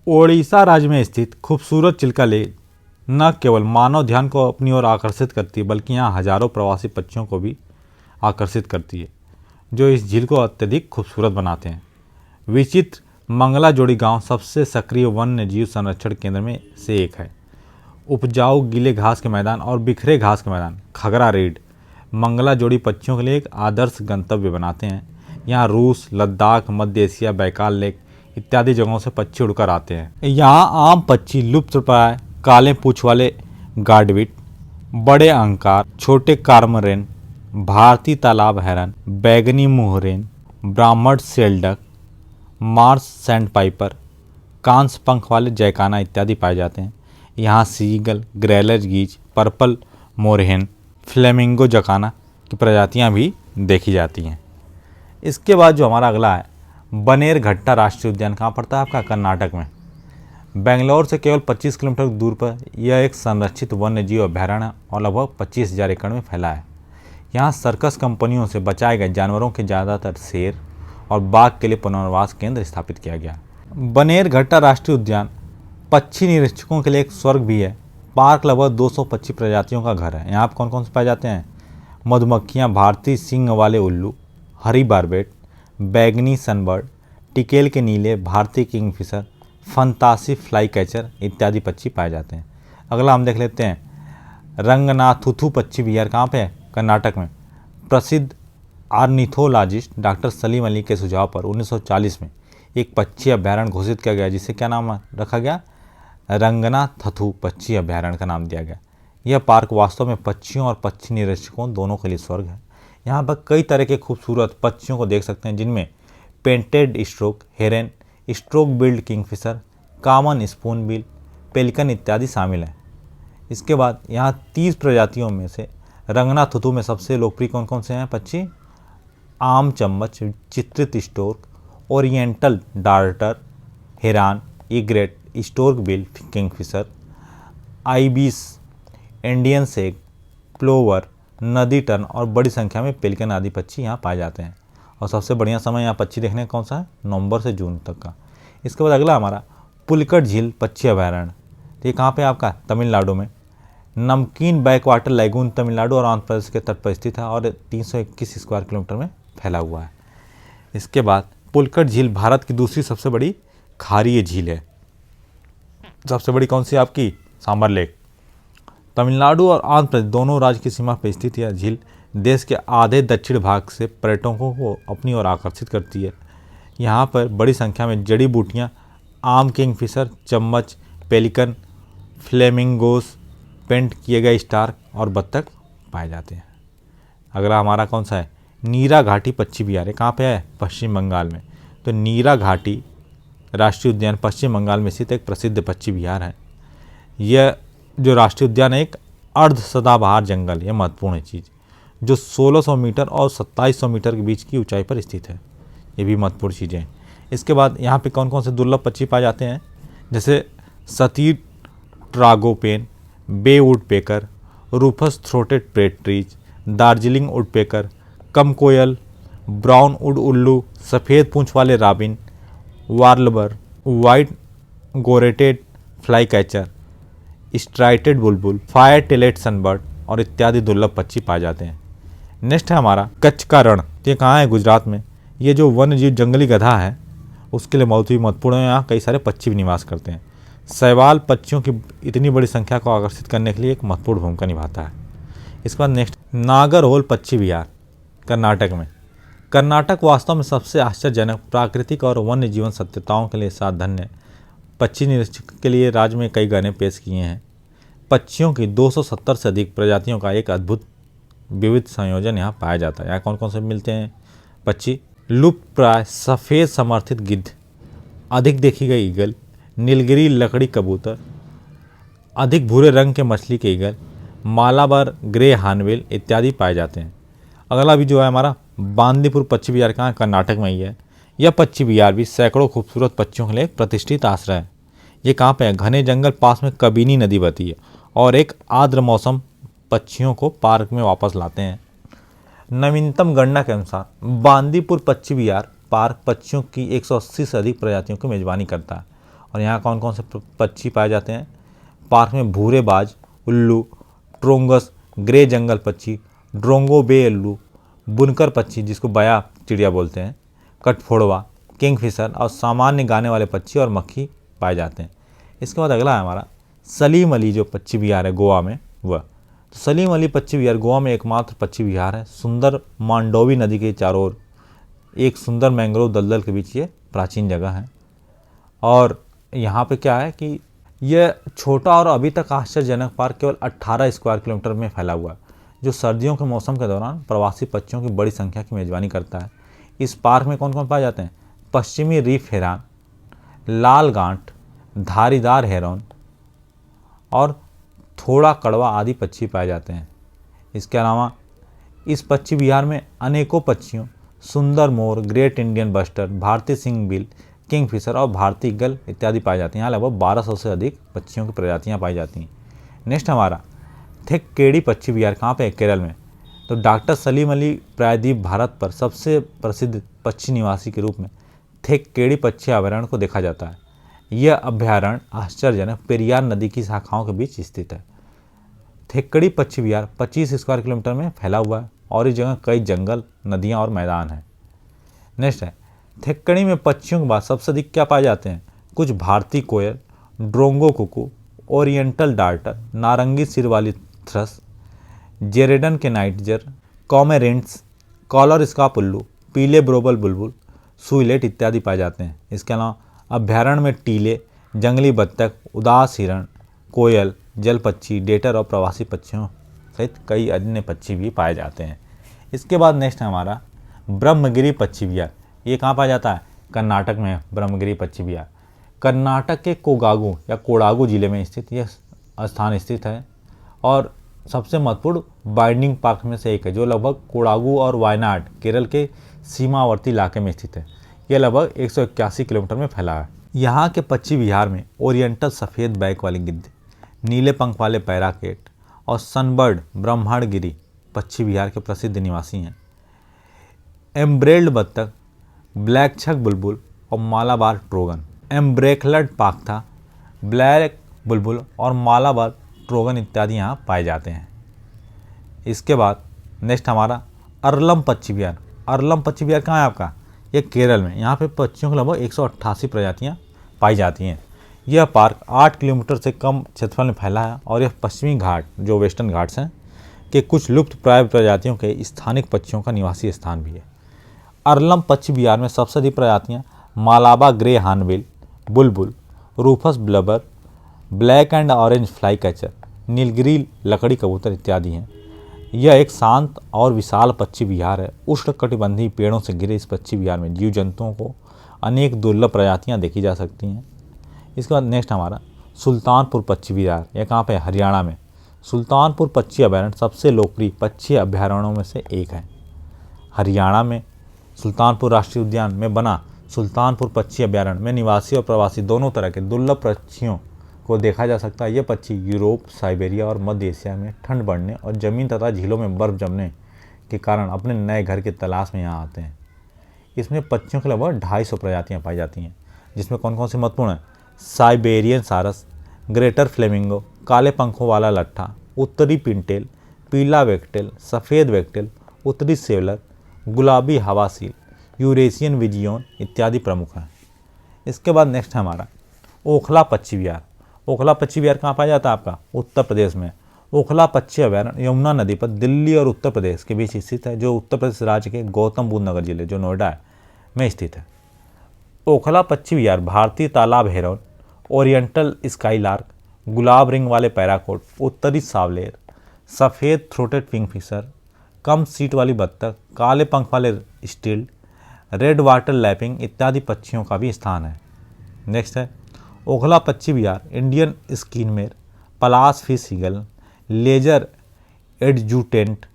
ओडिशा राज्य में स्थित खूबसूरत चिल्का लेक न केवल मानव ध्यान को अपनी ओर आकर्षित करती है, बल्कि यहाँ हजारों प्रवासी पक्षियों को भी आकर्षित करती है, जो इस झील को अत्यधिक खूबसूरत बनाते हैं। विचित्र मंगला जोड़ी गांव सबसे सक्रिय वन्य जीव संरक्षण केंद्र में से एक है। उपजाऊ गीले घास के मैदान और बिखरे घास के मैदान खगरा रेड मंगला जोड़ी पक्षियों के लिए एक आदर्श गंतव्य बनाते हैं। यहाँ रूस, लद्दाख, मध्य एशिया, बैकाल लेक इत्यादि जगहों से पक्षी उड़कर आते हैं। यहाँ आम पक्षी, लुप्तप्राय काले पूंछ वाले गार्डविट, बड़े अंकार, छोटे कार्मरेन, भारतीय तालाब हेरन, बैगनी मुहरेन, ब्राह्मण सेल्डक, मार्स सैंडपाइपर, कांस पंख वाले जैकाना इत्यादि पाए जाते हैं। यहाँ सीगल, ग्रेलर गीज, पर्पल मोरहेन, फ्लेमिंगो जकाना की प्रजातियाँ भी देखी जाती हैं। इसके बाद जो हमारा अगला है, बनेरघट्टा राष्ट्रीय उद्यान कहाँ पड़ता है? आपका कर्नाटक में। बेंगलोर से केवल 25 किलोमीटर दूर पर यह एक संरक्षित वन्यजीव अभ्यारण्य और लगभग 25,000 एकड़ में फैला है। यहाँ सर्कस कंपनियों से बचाए गए जानवरों के ज़्यादातर शेर और बाघ के लिए पुनर्वास केंद्र स्थापित किया गया। बनेरघट्टा राष्ट्रीय उद्यान पक्षी निरीक्षकों के लिए एक स्वर्ग भी है। पार्क लगभग 225 प्रजातियों का घर है। यहाँ पर कौन कौन से पाए जाते हैं? मधुमक्खियाँ, भारतीय सींग वाले उल्लू, हरी बारबेट, बैगनी सनबर्ड, टिकेल के नीले, भारतीय किंगफिशर, फंतासी फ्लाई कैचर इत्यादि पक्षी पाए जाते हैं। अगला हम देख लेते हैं रंगनाथुथु पक्षी विहार। कहाँ पे है? कर्नाटक में। प्रसिद्ध ऑर्निथोलॉजिस्ट डॉक्टर सलीम अली के सुझाव पर 1940 में एक पक्षी अभ्यारण्य घोषित किया गया, जिसे क्या नाम रखा गया? रंगनाथथु पक्षी अभ्यारण्य का नाम दिया गया। यह पार्क वास्तव में पक्षियों और पक्षी निरीक्षकों दोनों के लिए स्वर्ग है। यहाँ पर कई तरह के खूबसूरत पक्षियों को देख सकते हैं, जिनमें painted stork heron, stork billed kingfisher, common spoon bill, pelican इत्यादि शामिल हैं। इसके बाद यहाँ 30 प्रजातियों में से रंगनाथथु में सबसे लोकप्रिय कौन कौन से हैं पक्षी? आम चम्मच, चित्रित stork, oriental darter, heron, egret, stork bill kingfisher, ibis, Indian सेक, प्लोवर, नदी टर्न और बड़ी संख्या में पेलिकन आदि पक्षी यहाँ पाए जाते हैं। और सबसे बढ़िया समय यहाँ पक्षी देखने का कौन सा है? नवंबर से जून तक का। इसके बाद अगला हमारा पुलिकट झील पक्षी अभयारण्य। तो ये कहाँ पे आपका? तमिलनाडु में। नमकीन बैकवाटर लैगून तमिलनाडु और आंध्र प्रदेश के तट पर स्थित है और 321 स्क्वायर किलोमीटर में फैला हुआ है। इसके बाद पुलकट झील भारत की दूसरी सबसे बड़ी खारीय झील है। सबसे बड़ी कौन सी आपकी? सांबर लेक। तमिलनाडु और आंध्र प्रदेश दोनों राज्य की सीमा पर स्थित यह झील देश के आधे दक्षिण भाग से पर्यटकों को अपनी ओर आकर्षित करती है। यहाँ पर बड़ी संख्या में जड़ी बूटियाँ, आम, किंगफिशर, चम्मच, पेलिकन, फ्लेमिंगोस, पेंट किए गए स्टार्क और बत्तख पाए जाते हैं। अगला हमारा कौन सा है? नीरा घाटी पक्षी विहार है। कहाँ पे है? पश्चिम बंगाल में। तो नीरा घाटी राष्ट्रीय उद्यान पश्चिम बंगाल में स्थित एक प्रसिद्ध पक्षी विहार है। यह जो राष्ट्रीय उद्यान है एक अर्ध सदाबहार जंगल, यह महत्वपूर्ण चीज़, जो 1600 मीटर और 2700 मीटर के बीच की ऊंचाई पर स्थित है। ये भी महत्वपूर्ण चीज़ें हैं। इसके बाद यहाँ पे कौन कौन से दुर्लभ पक्षी पाए जाते हैं? जैसे satyr tragopan, bay woodpecker, rufous throated partridge, Darjeeling woodpecker, कम कोयल, ब्राउन वुड उल्लू, सफ़ेद पूंछ वाले robin, warbler, white throated flycatcher, striated बुलबुल, फायर टेलेट सनबर्ड और इत्यादि दुर्लभ पक्षी पाए जाते हैं। नेक्स्ट है हमारा कच्छ का रण। ये कहाँ है? गुजरात में। ये जो वन्य जीव जंगली गधा है उसके लिए बहुत ही महत्वपूर्ण है। यहाँ कई सारे पक्षी भी निवास करते हैं। शैवाल पक्षियों की इतनी बड़ी संख्या को आकर्षित करने के लिए एक महत्वपूर्ण भूमिका निभाता है। इसके बाद नेक्स्ट नागरहोल पक्षी विहार कर्नाटक में। कर्नाटक वास्तव में सबसे आश्चर्यजनक प्राकृतिक और वन्य जीवन सत्यताओं के लिए साधन्य पक्षी निरीक्षक के लिए राज्य में कई गाने पेश किए हैं। पक्षियों की 270 से अधिक प्रजातियों का एक अद्भुत विविध संयोजन यहाँ पाया जाता है। यहाँ कौन कौन से मिलते हैं पक्षी? लुप्त प्राय सफ़ेद समर्थित गिद्ध, अधिक देखी गई ईगल, नीलगिरी लकड़ी कबूतर, अधिक भूरे रंग के मछली के ईगल, मालाबार ग्रे हार्नबिल इत्यादि पाए जाते हैं। अगला भी जो है हमारा बांदीपुर पक्षी विहार, कहाँ? कर्नाटक में ही है। यह पक्षी विहार भी सैकड़ों खूबसूरत पक्षियों के लिए एक प्रतिष्ठित आश्रय है। ये कहाँ पे है? घने जंगल, पास में कबिनी नदी बहती है और एक आर्द्र मौसम पक्षियों को पार्क में वापस लाते हैं। नवीनतम गणना के अनुसार बांदीपुर पक्षी विहार पार्क पक्षियों की 180 से अधिक प्रजातियों की मेजबानी करता है। और यहाँ कौन कौन से पक्षी पाए जाते हैं पार्क में? भूरे बाज, उल्लू, ट्रोंगस, ग्रे जंगल पक्षी, ड्रोंगो बे उल्लू, बुनकर पक्षी जिसको बया चिड़िया बोलते हैं, कटफोड़वा, किंगफिशर और सामान्य गाने वाले पक्षी और मक्खी पाए जाते हैं। इसके बाद अगला है हमारा सलीम अली जो पक्षी विहार है गोवा में वह। तो सलीम अली पक्षी विहार गोवा में एकमात्र पक्षी विहार है। सुंदर मांडोवी नदी के चारों ओर एक सुंदर मैंग्रोव दलदल के बीच ये प्राचीन जगह है। और यहाँ पे क्या है कि यह छोटा और अभी तक आश्चर्यजनक पार्क केवल 18 स्क्वायर किलोमीटर में फैला हुआ है, जो सर्दियों के मौसम के दौरान प्रवासी पक्षियों की बड़ी संख्या की मेजबानी करता है। इस पार्क में कौन कौन पाए जाते हैं? पश्चिमी रीफ हेरान, लाल गांठ, धारीदार हेरॉन और थोड़ा कड़वा आदि पक्षी पाए जाते हैं। इसके अलावा इस पक्षी विहार में अनेकों पक्षियों, सुंदर मोर, ग्रेट इंडियन बस्टर, भारतीय सिंगबिल, किंगफिशर और भारतीय ईगल इत्यादि पाए जाते हैं। यहाँ लगभग 1200 से अधिक पक्षियों की प्रजातियाँ पाई जाती हैं। नेक्स्ट हमारा थेक्केडी पक्षी विहार, कहाँ पे है? केरल में। तो डॉक्टर सलीम अली प्रायद्वीप भारत पर सबसे प्रसिद्ध पक्षी निवासी के रूप में थेक्केडी पक्षी अभयारण्य को देखा जाता है। यह अभयारण्य आश्चर्यजनक पेरियार नदी की शाखाओं के बीच स्थित है। थेक्केडी पक्षी विहार 25 स्क्वायर किलोमीटर में फैला हुआ है और इस जगह कई जंगल, नदियाँ और मैदान हैं। नेक्स्ट है थेक्केडी में पक्षियों के बाद सबसे अधिक क्या पाए जाते हैं? कुछ भारतीय कोयल, ड्रोंगो कुकू, ओरिएंटल डार्टर, नारंगी सिर वाली थ्रस, जेरेडन के नाइटजर, कॉमेरेंट्स, कॉलर स्कार्प उल्लू, पीले ब्रोबल बुलबुल, सुइलेट इत्यादि पाए जाते हैं। इसके अलावा अभ्यारण्य में टीले, जंगली बत्तख, उदास हिरण, कोयल, जल पक्षी, डेटर और प्रवासी पक्षियों सहित कई अन्य पक्षी भी पाए जाते हैं। इसके बाद नेक्स्ट है हमारा ब्रह्मगिरी पक्षी विहार। ये कहाँ पाया जाता है? कर्नाटक में ब्रह्मगिरी पक्षी विहार। कर्नाटक के कोडागू या कोडागू जिले में स्थित यह स्थान स्थित है और सबसे महत्वपूर्ण बाइंडिंग पार्क में से एक है, जो लगभग कोडागू और वायनाड केरल के सीमावर्ती इलाके में स्थित है। यह लगभग 181 किलोमीटर में फैला है। यहाँ के पक्षी विहार में ओरिएंटल सफ़ेद बैक वाले गिद्ध, नीले पंख वाले पैराकेट और सनबर्ड ब्रह्मांडगिरी पक्षी विहार के प्रसिद्ध निवासी हैं। एम्ब्रेल्ड बत्तख, ब्लैक छक बुलबुल और मालाबार ट्रोगन, एम्ब्रेकलड पाख्ता, ब्लैक बुलबुल और मालाबार स्ट्रोगन इत्यादि यहाँ पाए जाते हैं। इसके बाद नेक्स्ट हमारा अरलम पक्षी विहार। अरलम पक्षी विहार कहाँ है आपका? ये केरल में। यहाँ पे पक्षियों की लगभग 188 प्रजातियाँ पाई जाती हैं। यह पार्क 8 किलोमीटर से कम क्षेत्रफल में फैला है और यह पश्चिमी घाट, जो वेस्टर्न घाट्स हैं, के कुछ लुप्त प्राय प्रजातियों के स्थानिक पक्षियों का निवासी स्थान भी है। अरलम पक्षी विहार में सबसे अधिक प्रजातियाँ मालाबा ग्रे हॉर्नबिल बुलबुल, rufous babbler, black and orange flycatcher, Nilgiri लकड़ी कबूतर इत्यादि हैं। यह एक शांत और विशाल पक्षी विहार है। उष्णकटिबंधीय पेड़ों से घिरे इस पक्षी विहार में जीव जंतुओं को अनेक दुर्लभ प्रजातियां देखी जा सकती हैं। इसके बाद नेक्स्ट हमारा सुल्तानपुर पक्षी विहार। यह कहाँ पे है? हरियाणा में। सुल्तानपुर पक्षी अभयारण्य सबसे लोकप्रिय पक्षी अभयारण्यों में से एक है। हरियाणा में सुल्तानपुर राष्ट्रीय उद्यान में बना सुल्तानपुर पक्षी अभयारण्य में निवासी और प्रवासी दोनों तरह के दुर्लभ पक्षियों को देखा जा सकता है। ये पक्षी यूरोप, साइबेरिया और मध्य एशिया में ठंड बढ़ने और ज़मीन तथा झीलों में बर्फ जमने के कारण अपने नए घर की तलाश में यहाँ आते हैं। इसमें पक्षियों के लगभग 250 प्रजातियाँ पाई जाती हैं, जिसमें कौन कौन सी महत्वपूर्ण है? साइबेरियन सारस, ग्रेटर फ्लेमिंगो, काले पंखों वाला लट्ठा, उत्तरी पिनटेल, पीला वेक्टेल, सफ़ेद वेक्टेल, उत्तरी सेवलर, गुलाबी हवासील, यूरेशियन विजियोन इत्यादि प्रमुख हैं। इसके बाद नेक्स्ट है हमारा ओखला पक्षी विहार। ओखला पक्षी विहार कहाँ पाया जाता है आपका? उत्तर प्रदेश में। ओखला पक्षी अभयारण्य यमुना नदी पर दिल्ली और उत्तर प्रदेश के बीच स्थित है, जो उत्तर प्रदेश राज्य के गौतम बुद्ध नगर जिले, जो नोएडा है, में स्थित है। ओखला पक्षी विहार भारतीय तालाब हेरन, ओरिएंटल स्काईलार्क, गुलाब रिंग वाले पैराकोट, उत्तरी सावलेर, सफ़ेद थ्रोटेड किंगफिशर, कम सीट वाली बत्तख, काले पंख वाले स्टिल्ट, रेड वाटर लैपिंग इत्यादि पक्षियों का भी स्थान है। नेक्स्ट है Okhla Pakshi Vihar Indian skimmer, Pallas fish eagle, lesser adjutant,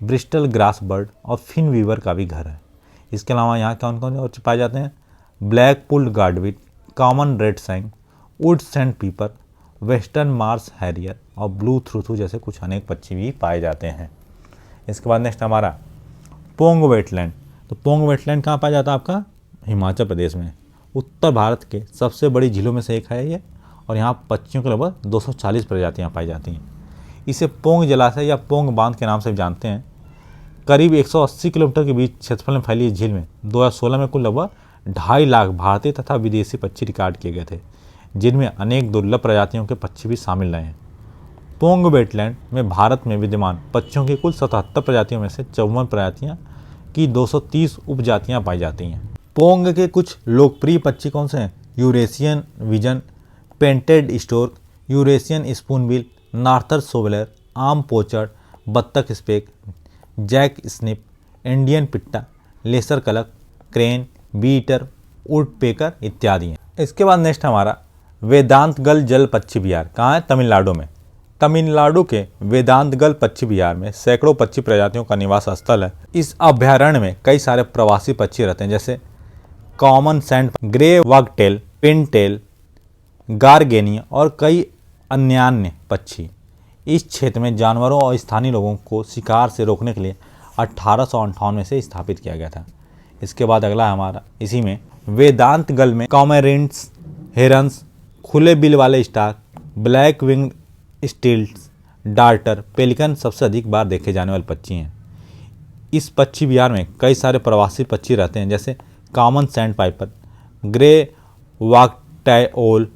bristled grass bird और फिन वीवर का भी घर है। इसके अलावा यहाँ कौन कौन और पाए जाते हैं? ब्लैक पुल्ड गार्डविट, कॉमन रेड सैंग, wood sandpiper, western marsh harrier और ब्लू थ्रूथू जैसे कुछ अनेक पक्षी भी पाए जाते हैं। इसके बाद नेक्स्ट हमारा पोंग वेटलैंड। तो पोंग वेटलैंड कहाँ पाया जाता है आपका? हिमाचल प्रदेश में। उत्तर भारत के सबसे बड़ी झीलों में से एक है ये, और यहाँ पक्षियों के लगभग 240 प्रजातियाँ पाई जाती हैं। इसे पोंग जलाशय या पोंग बांध के नाम से जानते हैं। करीब 180 किलोमीटर के बीच क्षेत्रफल में फैली इस झील में 2016 में कुल लगभग 2.5 लाख भारतीय तथा विदेशी पक्षी रिकॉर्ड किए गए थे, जिनमें अनेक दुर्लभ प्रजातियों के पक्षी भी शामिल रहे हैं। पोंग वेटलैंड में भारत में विद्यमान पक्षियों की कुल 77 प्रजातियों में से 54 प्रजातियाँ की 230 उपजातियाँ पाई जाती हैं। पोंग के कुछ लोकप्रिय पक्षी कौन से हैं? Eurasian wigeon, painted stork, Eurasian spoonbill, northern shoveler, आम पोचर्ड, बत्तख स्पेक, jack snipe, Indian pitta, lesser coucal, crane, बीटर, वुडपेकर इत्यादि हैं। इसके बाद नेक्स्ट हमारा वेदांतगल जल पक्षी विहार। कहाँ है? तमिलनाडु में। तमिलनाडु के वेदांतगल पक्षी विहार में सैकड़ों पक्षी प्रजातियों का निवास स्थल है। इस अभयारण्य में कई सारे प्रवासी पक्षी रहते हैं, जैसे कॉमन सैंड, ग्रे वगटेल, पिनटेल, गारगेनिया और कई अन्य पक्षी। इस क्षेत्र में जानवरों और स्थानीय लोगों को शिकार से रोकने के लिए 1858 में से स्थापित किया गया था। इसके बाद अगला हमारा इसी में वेदांतगल में कॉमेरेंट्स, हेरन्स, खुले बिल वाले stork, black winged stilts, darter, pelican सबसे अधिक बार देखे जाने वाले पक्षी हैं। इस पक्षी विहार में कई सारे प्रवासी पक्षी रहते हैं, जैसे common sandpiper, grey wagtail,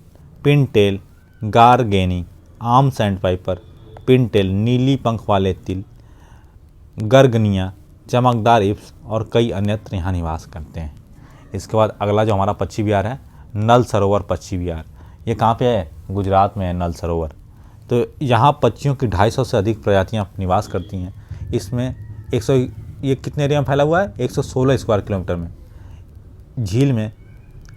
pintail, garganey, आम सैंड पाइपर, पिनटेल, नीली पंख वाले तिल, गर्गनिया, चमकदार इप्स और कई अन्यत्र यहाँ निवास करते हैं। इसके बाद अगला जो हमारा पक्षी विहार है नल सरोवर पक्षी विहार। ये कहाँ पे है? गुजरात में है नल सरोवर। तो यहाँ पक्षियों की 250 से अधिक प्रजातियाँ निवास करती हैं। इसमें 100 ये कितने एरिया में फैला हुआ है? 116 स्क्वायर किलोमीटर में। झील में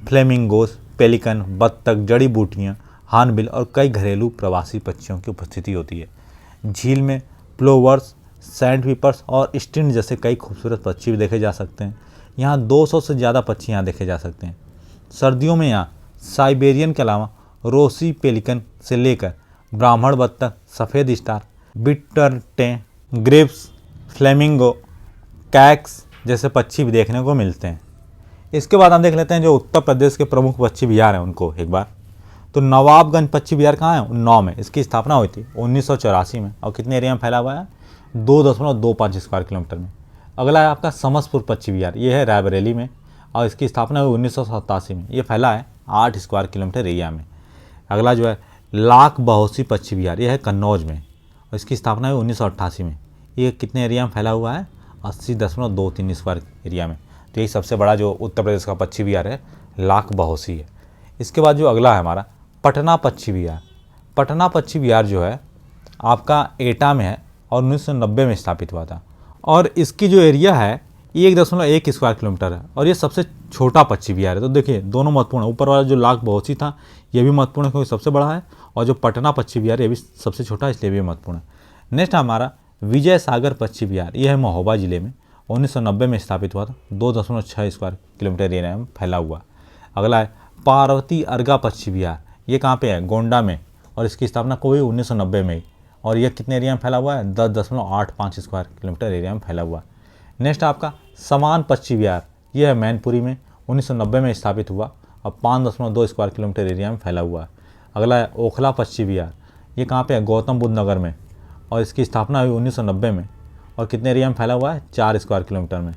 फ्लेमिंगोस, पेलिकन, बत्तख, जड़ी बूटियाँ, हॉर्नबिल और कई घरेलू प्रवासी पक्षियों की उपस्थिति होती है। झील में प्लोवर्स, सैंड पीपर्स और स्टिंड जैसे कई खूबसूरत पक्षी भी देखे जा सकते हैं। यहाँ 200 से ज़्यादा पक्षी यहाँ देखे जा सकते हैं। सर्दियों में यहाँ साइबेरियन के अलावा रोसी पेलिकन से लेकर ब्राह्मण बत्तख, सफ़ेद स्टार, बिटरटे, ग्रिप्स, फ्लेमिंगो, कैक्स जैसे पक्षी भी देखने को मिलते हैं। इसके बाद हम देख लेते हैं जो उत्तर प्रदेश के प्रमुख पक्षी विहार हैं उनको एक बार। तो नवाबगंज पश्चिम बिहार कहाँ है? उन्नाव में। इसकी स्थापना हुई थी 1984 में और कितने एरिया में फैला हुआ है? 2.25 स्क्वायर किलोमीटर में। अगला है आपका समसपुर पश्चिम बिहार, ये है रायबरेली में और इसकी स्थापना हुई 1987 में। ये फैला है 8 स्क्वायर किलोमीटर एरिया में। अगला जो है लाख बहोसी पश्चिम बिहार, ये है कन्नौज में और इसकी स्थापना हुई 1988 में। ये कितने एरिया में फैला हुआ है? 80.23 स्क्वायर एरिया में। तो यही सबसे बड़ा जो उत्तर प्रदेश का पश्चिम बिहार है लाख बहोसी है। इसके बाद जो अगला है हमारा पटना पश्चिम बिहार। पटना पश्चिम बिहार जो है आपका एटा में है और 1990 में स्थापित हुआ था और इसकी जो एरिया है 1.1 स्क्वायर किलोमीटर है और ये सबसे छोटा पश्चिम बिहार है। तो देखिए दोनों महत्वपूर्ण है। ऊपर वाला जो लाख बहोसी था ये भी महत्वपूर्ण है क्योंकि सबसे बड़ा है और जो पटना पश्चिम बिहार ये भी सबसे छोटा है इसलिए भी महत्वपूर्ण है। नेक्स्ट हमारा विजय सागर पश्चिम बिहार, ये है महोबा जिले में, 1990 में स्थापित हुआ था। 2.6 स्क्वायर किलोमीटर एरिया में फैला हुआ। अगला है पार्वती अर्गा पश्चिम बिहार, ये कहाँ पे है? गोंडा में और इसकी स्थापना को हुई 1990 में ही और यह कितने एरिया में फैला हुआ है? 10.85 स्क्वायर किलोमीटर एरिया में फैला हुआ। नेक्स्ट आपका समान पश्चिम बिहार, ये है मैनपुरी में, 1990 में स्थापित हुआ और 5.2 स्क्वायर किलोमीटर एरिया में फैला हुआ है। अगला है ओखला पश्चिम बिहार, ये कहाँ पे है? गौतम बुद्ध नगर में और इसकी स्थापना हुई 1990 में और कितने एरिया में फैला हुआ है? 4 स्क्वायर किलोमीटर में।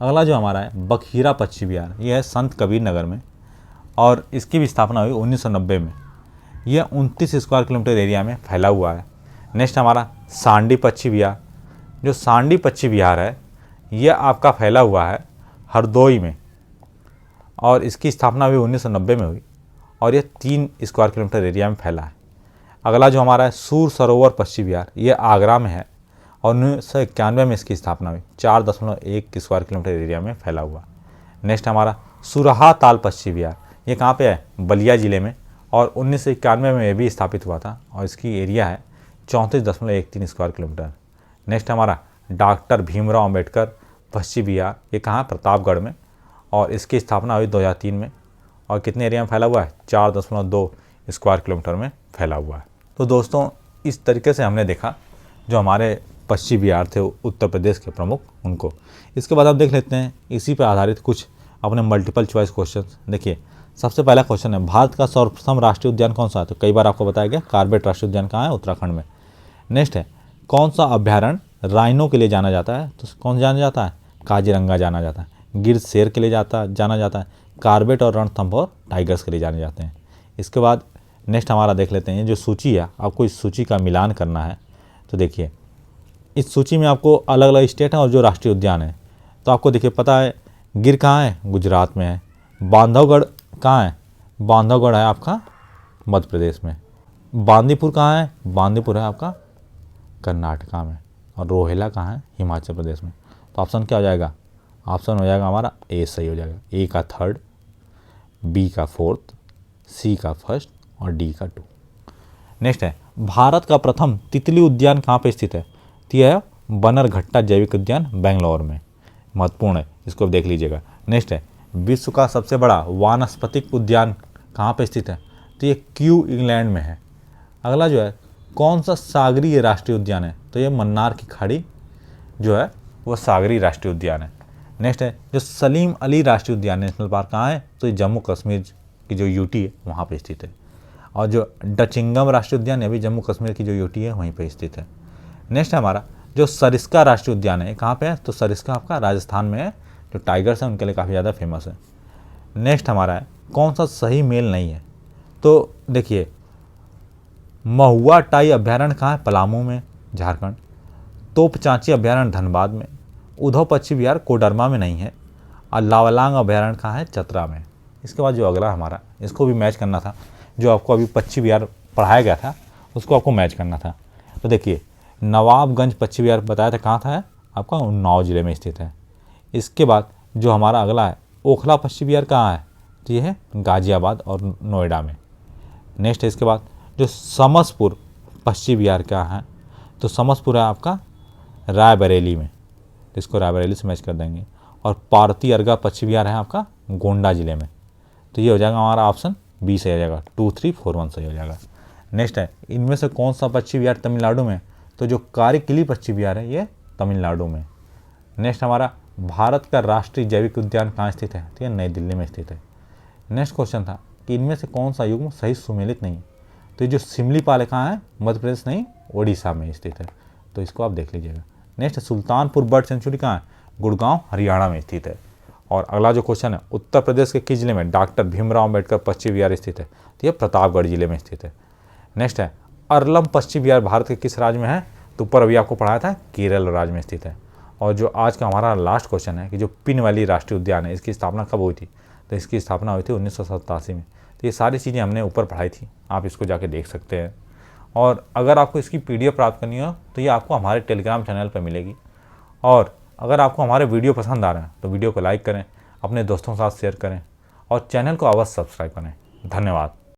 अगला जो हमारा है बखीरा पश्चिम बिहार, ये है संत कबीर नगर में और इसकी भी स्थापना हुई 1990 में। यह 29 स्क्वायर किलोमीटर एरिया में फैला हुआ है। नेक्स्ट हमारा सांडी पश्चिम बिहार। जो सांडी पश्चिम बिहार है यह आपका फैला हुआ है हरदोई में और इसकी स्थापना भी 1990 में हुई और यह 3 स्क्वायर किलोमीटर एरिया में फैला है। अगला जो हमारा है सूर सरोवर पश्चिम बिहार, ये आगरा में है और 1991 में इसकी स्थापना हुई। 4.1 स्क्वायर किलोमीटर एरिया में फैला हुआ। नेक्स्ट हमारा सुरहा ताल पश्चिम बिहार, ये कहाँ पे है? बलिया ज़िले में और 1991 में ये भी स्थापित हुआ था और इसकी एरिया है 34.13 स्क्वायर किलोमीटर। नेक्स्ट हमारा डॉक्टर भीमराव अंबेडकर पश्चिम बिहार, ये कहाँ? प्रतापगढ़ में और इसकी स्थापना हुई 2003 में और कितने एरिया में फैला हुआ है? 4.2 स्क्वायर किलोमीटर में फैला हुआ है। तो दोस्तों इस तरीके से हमने देखा जो हमारे पश्चिम बिहार थे उत्तर प्रदेश के प्रमुख उनको। इसके बाद आप देख लेते हैं इसी पर आधारित कुछ अपने मल्टीपल चॉइस क्वेश्चन। देखिए सबसे पहला क्वेश्चन है भारत का सर्वप्रथम राष्ट्रीय उद्यान कौन सा है? तो कई बार आपको बताया गया कार्बेट राष्ट्रीय उद्यान कहाँ है? उत्तराखंड में। नेक्स्ट है कौन सा अभ्यारण्य राइनो के लिए जाना जाता है? तो कौन सा जाना जाता है? काजीरंगा जाना जाता है। गिर शेर के लिए जाना जाता है। कार्बेट और रणथंभौर टाइगर्स के लिए जाने जाते हैं। इसके बाद नेक्स्ट हमारा देख लेते हैं जो सूची है, आपको इस सूची का मिलान करना है। तो देखिए इस सूची में आपको अलग अलग स्टेट है और जो राष्ट्रीय उद्यान है। तो आपको देखिए पता है गिर कहाँ है? गुजरात में है। बांधवगढ़ कहाँ है? बांधवगढ़ है आपका मध्य प्रदेश में। बांदीपुर कहाँ है? बांदीपुर है आपका कर्नाटका में। और रोहिला कहाँ है? हिमाचल प्रदेश में। तो ऑप्शन क्या हो जाएगा? ऑप्शन हो जाएगा हमारा ए सही हो जाएगा। ए का 3rd, बी का 4th, सी का 1st और डी का 2। नेक्स्ट है भारत का प्रथम तितली उद्यान कहाँ पे स्थित है? तो यह है बनरघट्टा जैविक उद्यान बेंगलोर में। महत्वपूर्ण है, इसको देख लीजिएगा। नेक्स्ट है विश्व का सबसे बड़ा वानस्पतिक उद्यान कहाँ पे स्थित है? तो ये क्यू इंग्लैंड में है। अगला जो है कौन सा सागरीय राष्ट्रीय उद्यान है? तो ये मन्नार की खाड़ी जो है वो सागरीय राष्ट्रीय उद्यान है। नेक्स्ट है जो सलीम अली राष्ट्रीय उद्यान नेशनल पार्क कहाँ है? तो ये जम्मू कश्मीर की जो यूटी है वहाँ पे स्थित है। और जो डचिंगम राष्ट्रीय उद्यान है भी जम्मू कश्मीर की जो यूटी है वहीं पे स्थित है। नेक्स्ट हमारा जो सरिस्का राष्ट्रीय उद्यान है कहाँ पे है? तो सरिस्का आपका राजस्थान में है। जो टाइगर्स हैं उनके लिए काफ़ी ज़्यादा फेमस है। नेक्स्ट हमारा है कौन सा सही मेल नहीं है? तो देखिए महुआ टाई अभ्यारण्य कहाँ है? पलामू में, झारखंड। तोपचांची अभ्यारण्य धनबाद में। उधव पश्चिम बिहार कोडरमा में नहीं है। और लावलांग अभ्यारण्य कहाँ है? चतरा में। इसके बाद जो अगला हमारा इसको भी मैच करना था, जो आपको अभी पश्चिम बिहार पढ़ाया गया था उसको आपको मैच करना था। तो देखिए नवाबगंज पश्चिम बिहार बताया था कहाँ था? आपका उन्नाव जिले में स्थित है। इसके बाद जो हमारा अगला है ओखला पश्चिम बिहार कहाँ है? तो ये है गाजियाबाद और नोएडा में। नेक्स्ट है इसके बाद जो समसपुर पश्चिम बिहार कहाँ है? तो समसपुर है आपका रायबरेली में। इसको रायबरेली से मैच कर देंगे। और पार्वती अर्गा पश्चिम बिहार है आपका गोंडा जिले में। तो ये हो जाएगा हमारा ऑप्शन बी सही हो जाएगा। 2, 3, 4, 1 सही हो जाएगा। नेक्स्ट है इनमें से कौन सा पश्चिम बिहार तमिलनाडु में? तो जो कारिकिली पश्चिम बिहार है ये तमिलनाडु में। नेक्स्ट हमारा भारत का राष्ट्रीय जैविक उद्यान कहाँ स्थित है? तो ये नई दिल्ली में स्थित है। नेक्स्ट क्वेश्चन था कि इनमें से कौन सा युग्म सही सुमेलित नहीं है। तो ये जो सिमलीपाल कहाँ है, मध्य प्रदेश नहीं ओडिशा में स्थित है, तो इसको आप देख लीजिएगा। नेक्स्ट सुल्तानपुर बर्ड सेंचुरी कहाँ है, गुड़गांव हरियाणा में स्थित है। और अगला जो क्वेश्चन है, उत्तर प्रदेश के किस जिले में डॉक्टर भीमराव अम्बेडकर पश्चिम विहार स्थित है, तो ये प्रतापगढ़ जिले में स्थित है। नेक्स्ट है अरलम पश्चिम विहार भारत के किस राज्य में है, तो ऊपर अभी आपको पढ़ाया था केरल राज्य में स्थित है। और जो आज का हमारा लास्ट क्वेश्चन है कि जो पिन वैली राष्ट्रीय उद्यान है इसकी स्थापना कब हुई थी, तो इसकी स्थापना हुई थी 1987 में। तो ये सारी चीज़ें हमने ऊपर पढ़ाई थी, आप इसको जाके देख सकते हैं। और अगर आपको इसकी PDF प्राप्त करनी हो तो ये आपको हमारे टेलीग्राम चैनल पर मिलेगी। और अगर आपको हमारे वीडियो पसंद आ रहे हैं तो वीडियो को लाइक करें, अपने दोस्तों के साथ शेयर करें और चैनल को अवश्य सब्सक्राइब करें। धन्यवाद।